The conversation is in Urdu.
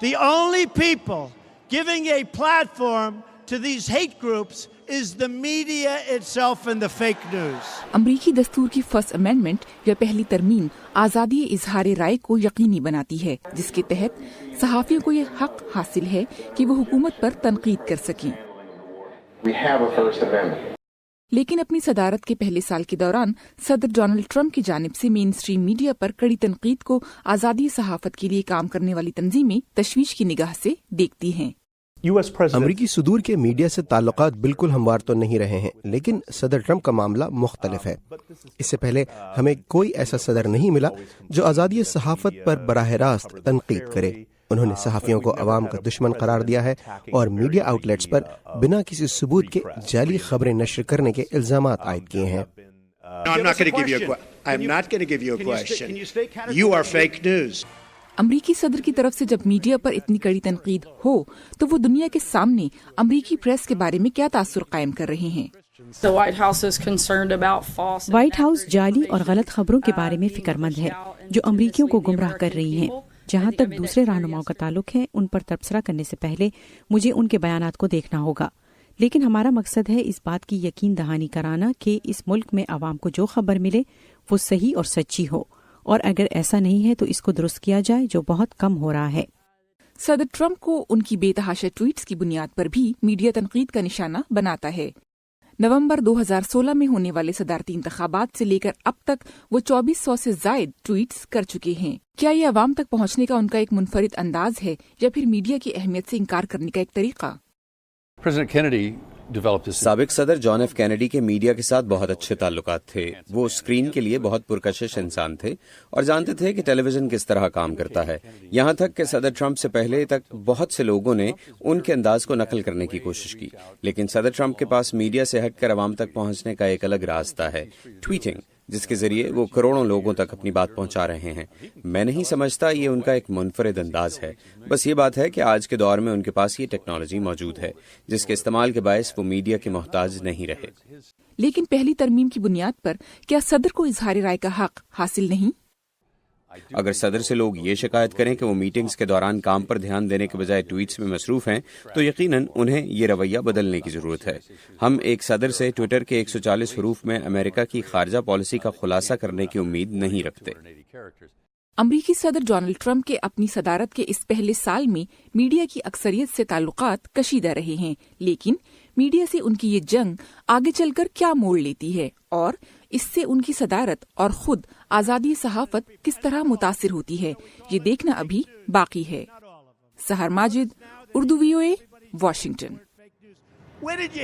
The only people giving a platform to these hate groups is the media itself and the fake news. امریکی دستور کی فرسٹ امینڈمنٹ یا پہلی ترمیم آزادی اظہار رائے کو یقینی بناتی ہے، جس کے تحت صحافیوں کو یہ حق حاصل ہے کہ وہ حکومت پر تنقید کر سکیں۔ لیکن اپنی صدارت کے پہلے سال کے دوران صدر ڈونلڈ ٹرمپ کی جانب سے مین اسٹریم میڈیا پر کڑی تنقید کو آزادی صحافت کے لیے کام کرنے والی تنظیمیں تشویش کی نگاہ سے دیکھتی ہیں۔ امریکی صدور کے میڈیا سے تعلقات بالکل ہموار تو نہیں رہے ہیں، لیکن صدر ٹرمپ کا معاملہ مختلف ہے۔ اس سے پہلے ہمیں کوئی ایسا صدر نہیں ملا جو آزادی صحافت پر براہ راست تنقید کرے۔ انہوں نے صحافیوں کو عوام کا دشمن قرار دیا ہے اور میڈیا آؤٹ لیٹس پر بنا کسی ثبوت کے جعلی خبریں نشر کرنے کے الزامات عائد کیے ہیں۔ امریکی صدر کی طرف سے جب میڈیا پر اتنی کڑی تنقید ہو تو وہ دنیا کے سامنے امریکی پریس کے بارے میں کیا تاثر قائم کر رہے ہیں؟ وائٹ ہاؤس جعلی اور غلط خبروں کے بارے میں فکر مند ہے جو امریکیوں کو گمراہ کر رہی ہیں۔ جہاں تک دوسرے رہنماؤں کا تعلق ہے، ان پر تبصرہ کرنے سے پہلے مجھے ان کے بیانات کو دیکھنا ہوگا، لیکن ہمارا مقصد ہے اس بات کی یقین دہانی کرانا کہ اس ملک میں عوام کو جو خبر ملے وہ صحیح اور سچی ہو، اور اگر ایسا نہیں ہے تو اس کو درست کیا جائے، جو بہت کم ہو رہا ہے۔ صدر ٹرمپ کو ان کی بے تحاشا ٹویٹس کی بنیاد پر بھی میڈیا تنقید کا نشانہ بناتا ہے۔ نومبر 2016 میں ہونے والے صدارتی انتخابات سے لے کر اب تک وہ 2400 سے زائد ٹویٹس کر چکے ہیں۔ کیا یہ عوام تک پہنچنے کا ان کا ایک منفرد انداز ہے یا پھر میڈیا کی اہمیت سے انکار کرنے کا ایک طریقہ؟ سابق صدر جان ایف کینیڈی کے میڈیا کے ساتھ بہت اچھے تعلقات تھے۔ وہ اسکرین کے لیے بہت پرکشش انسان تھے اور جانتے تھے کہ ٹیلی ویژن کس طرح کام کرتا ہے، یہاں تک کہ صدر ٹرمپ سے پہلے تک بہت سے لوگوں نے ان کے انداز کو نقل کرنے کی کوشش کی۔ لیکن صدر ٹرمپ کے پاس میڈیا سے ہٹ کر عوام تک پہنچنے کا ایک الگ راستہ ہے، ٹویٹنگ، جس کے ذریعے وہ کروڑوں لوگوں تک اپنی بات پہنچا رہے ہیں۔ میں نہیں سمجھتا یہ ان کا ایک منفرد انداز ہے، بس یہ بات ہے کہ آج کے دور میں ان کے پاس یہ ٹیکنالوجی موجود ہے جس کے استعمال کے باعث وہ میڈیا کے محتاج نہیں رہے۔ لیکن پہلی ترمیم کی بنیاد پر کیا صدر کو اظہار رائے کا حق حاصل نہیں؟ اگر صدر سے لوگ یہ شکایت کریں کہ وہ میٹنگز کے دوران کام پر دھیان دینے کے بجائے ٹویٹس میں مصروف ہیں تو یقیناً انہیں یہ رویہ بدلنے کی ضرورت ہے۔ ہم ایک صدر سے ٹویٹر کے 140 حروف میں امریکہ کی خارجہ پالیسی کا خلاصہ کرنے کی امید نہیں رکھتے۔ امریکی صدر ڈونلڈ ٹرمپ کے اپنی صدارت کے اس پہلے سال میں میڈیا کی اکثریت سے تعلقات کشیدہ رہے ہیں، لیکن میڈیا سے ان کی یہ جنگ آگے چل کر کیا موڑ لیتی ہے اور اس سے ان کی صدارت اور خود آزادی صحافت کس طرح متاثر ہوتی ہے، یہ دیکھنا ابھی باقی ہے۔ سحر ماجد، اردو VOA، واشنگٹن۔